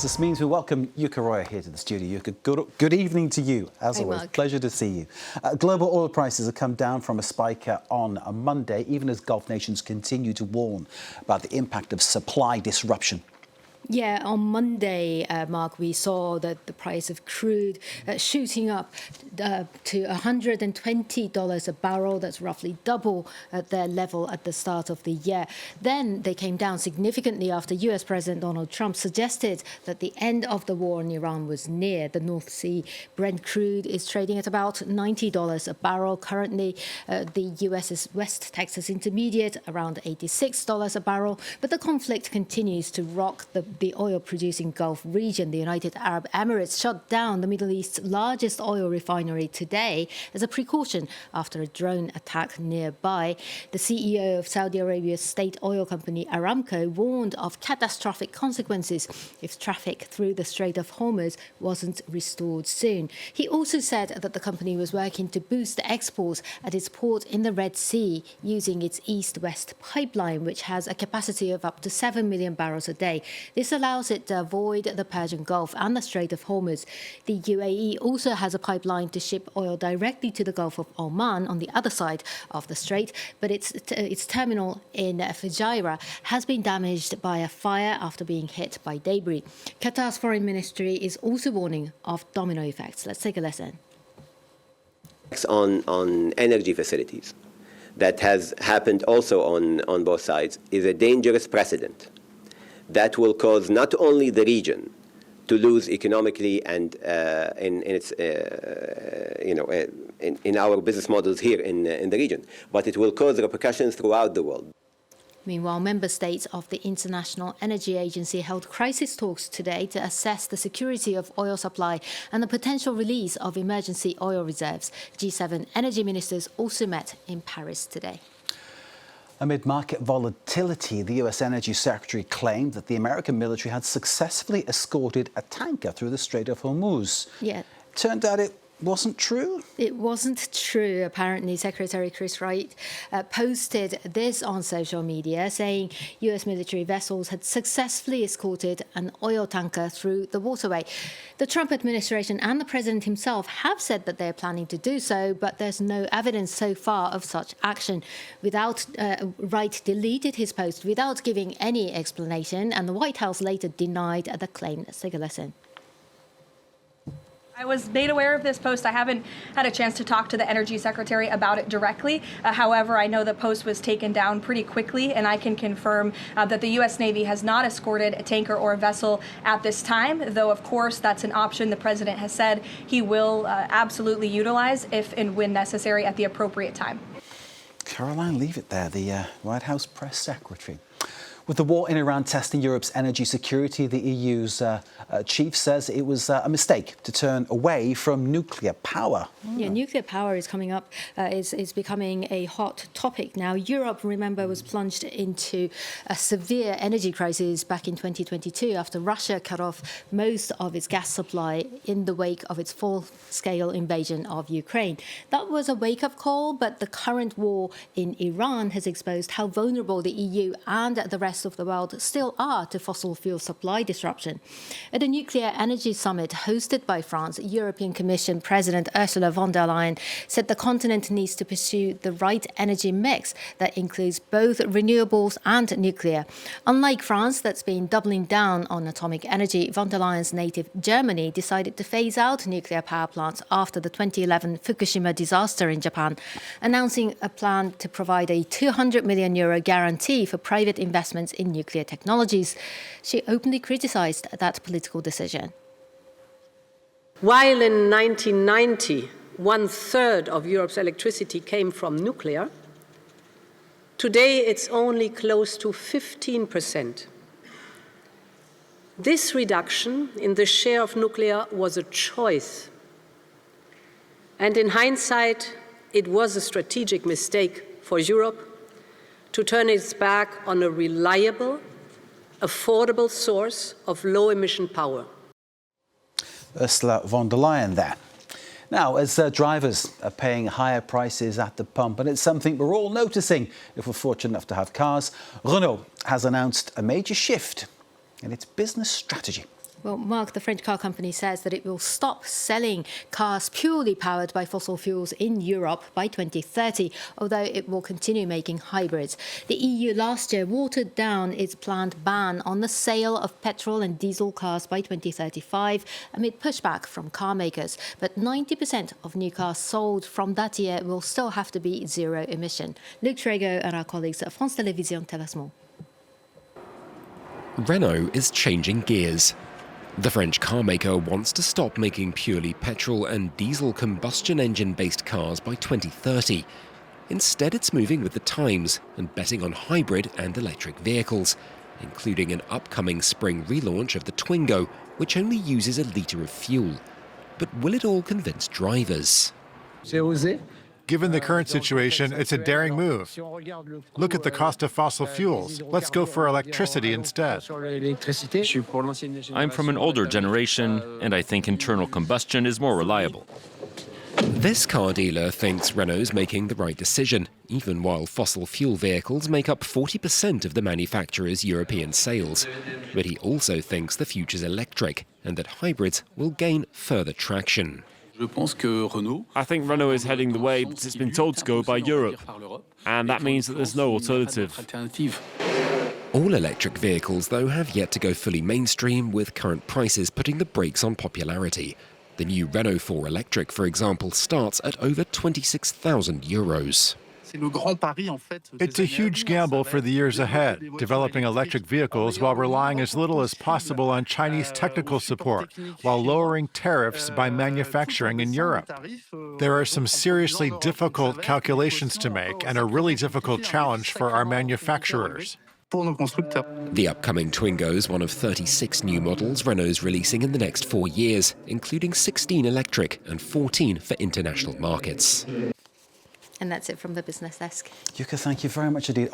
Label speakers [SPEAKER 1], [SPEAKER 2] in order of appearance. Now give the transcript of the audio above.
[SPEAKER 1] This means we welcome Yuka Roya here to the studio. Yuka, good evening to you, as always.
[SPEAKER 2] Mark.
[SPEAKER 1] Pleasure to see you. Global oil prices have come down from a spike on a Monday, even as Gulf nations continue to warn about the impact of supply disruption.
[SPEAKER 2] Yeah, on Monday, Mark, we saw that the price of crude shooting up to $120 a barrel. That's roughly double their level at the start of the year. Then they came down significantly after US President Donald Trump suggested that the end of the war in Iran was near. The North Sea Brent crude is trading at about $90 a barrel. Currently, the US's West Texas Intermediate around $86 a barrel. But the conflict continues to rock the oil-producing Gulf region. The United Arab Emirates shut down the Middle East's largest oil refinery today as a precaution after a drone attack nearby. The CEO of Saudi Arabia's state oil company Aramco warned of catastrophic consequences if traffic through the Strait of Hormuz wasn't restored soon. He also said that the company was working to boost exports at its port in the Red Sea using its east-west pipeline, which has a capacity of up to 7 million barrels a day. This allows it to avoid the Persian Gulf and the Strait of Hormuz. The UAE also has a pipeline to ship oil directly to the Gulf of Oman on the other side of the strait, but its terminal in Fujairah has been damaged by a fire after being hit by debris. Qatar's foreign ministry is also warning of domino effects. Let's take a listen.
[SPEAKER 3] On energy facilities that has happened also on both sides is a dangerous precedent that will cause not only the region to lose economically and in our business models here in the region, but it will cause repercussions throughout the world.
[SPEAKER 2] Meanwhile, member states of the International Energy Agency held crisis talks today to assess the security of oil supply and the potential release of emergency oil reserves. G7 energy ministers also met in Paris today.
[SPEAKER 1] Amid market volatility, the US Energy Secretary claimed that the American military had successfully escorted a tanker through the Strait of Hormuz.
[SPEAKER 2] Yeah.
[SPEAKER 1] Turned out it wasn't true?
[SPEAKER 2] It wasn't true. Apparently, Secretary Chris Wright posted this on social media, saying US military vessels had successfully escorted an oil tanker through the waterway. The Trump administration and the president himself have said that they're planning to do so, but there's no evidence so far of such action. Wright deleted his post without giving any explanation, and the White House later denied the claim. Let's take a listen.
[SPEAKER 4] I was made aware of this post. I haven't had a chance to talk to the Energy Secretary about it directly. However, I know the post was taken down pretty quickly, and I can confirm that the U.S. Navy has not escorted a tanker or a vessel at this time, though, of course, that's an option the president has said he will absolutely utilize if and when necessary at the appropriate time.
[SPEAKER 1] Caroline, leave it there, the White House press secretary. With the war in Iran testing Europe's energy security, the EU's chief says it was a mistake to turn away from nuclear power.
[SPEAKER 2] Yeah, nuclear power is coming up, is becoming a hot topic now. Europe, remember, was plunged into a severe energy crisis back in 2022 after Russia cut off most of its gas supply in the wake of its full-scale invasion of Ukraine. That was a wake-up call, but the current war in Iran has exposed how vulnerable the EU and the rest of the world still are to fossil fuel supply disruption. At a nuclear energy summit hosted by France, European Commission President Ursula von der Leyen said the continent needs to pursue the right energy mix that includes both renewables and nuclear. Unlike France, that's been doubling down on atomic energy, von der Leyen's native Germany decided to phase out nuclear power plants after the 2011 Fukushima disaster in Japan, announcing a plan to provide a €200 million guarantee for private investments in nuclear technologies. She openly criticized that political decision.
[SPEAKER 5] While in 1990, 1/3 of Europe's electricity came from nuclear, today it's only close to 15%. This reduction in the share of nuclear was a choice. And in hindsight, it was a strategic mistake for Europe to turn its back on a reliable, affordable source of low-emission power.
[SPEAKER 1] Ursula von der Leyen there. Now, as drivers are paying higher prices at the pump, and it's something we're all noticing if we're fortunate enough to have cars, Renault has announced a major shift in its business strategy.
[SPEAKER 2] Well, Mark, the French car company says that it will stop selling cars purely powered by fossil fuels in Europe by 2030, although it will continue making hybrids. The EU last year watered down its planned ban on the sale of petrol and diesel cars by 2035 amid pushback from car makers. But 90% of new cars sold from that year will still have to be zero emission. Luc Trego and our colleagues at France Télévisions tell us more.
[SPEAKER 6] Renault is changing gears. The French car maker wants to stop making purely petrol and diesel combustion engine-based cars by 2030. Instead, it's moving with the times and betting on hybrid and electric vehicles, including an upcoming spring relaunch of the Twingo, which only uses a litre of fuel. But will it all convince drivers?
[SPEAKER 7] Given the current situation, it's a daring move. Look at the cost of fossil fuels. Let's go for electricity instead.
[SPEAKER 8] I'm from an older generation, and I think internal combustion is more reliable.
[SPEAKER 6] This car dealer thinks Renault's making the right decision, even while fossil fuel vehicles make up 40% of the manufacturer's European sales. But he also thinks the future's electric, and that hybrids will gain further traction.
[SPEAKER 8] I think Renault is heading the way that it's been told to go by Europe, and that means that there's no alternative.
[SPEAKER 6] All electric vehicles, though, have yet to go fully mainstream, with current prices putting the brakes on popularity. The new Renault 4 Electric, for example, starts at over €26,000.
[SPEAKER 7] It's a huge gamble for the years ahead, developing electric vehicles while relying as little as possible on Chinese technical support, while lowering tariffs by manufacturing in Europe. There are some seriously difficult calculations to make and a really difficult challenge for our manufacturers.
[SPEAKER 6] The upcoming Twingo is one of 36 new models Renault's releasing in the next 4 years, including 16 electric and 14 for international markets.
[SPEAKER 2] And that's it from the business desk.
[SPEAKER 1] Yuka, thank you very much indeed.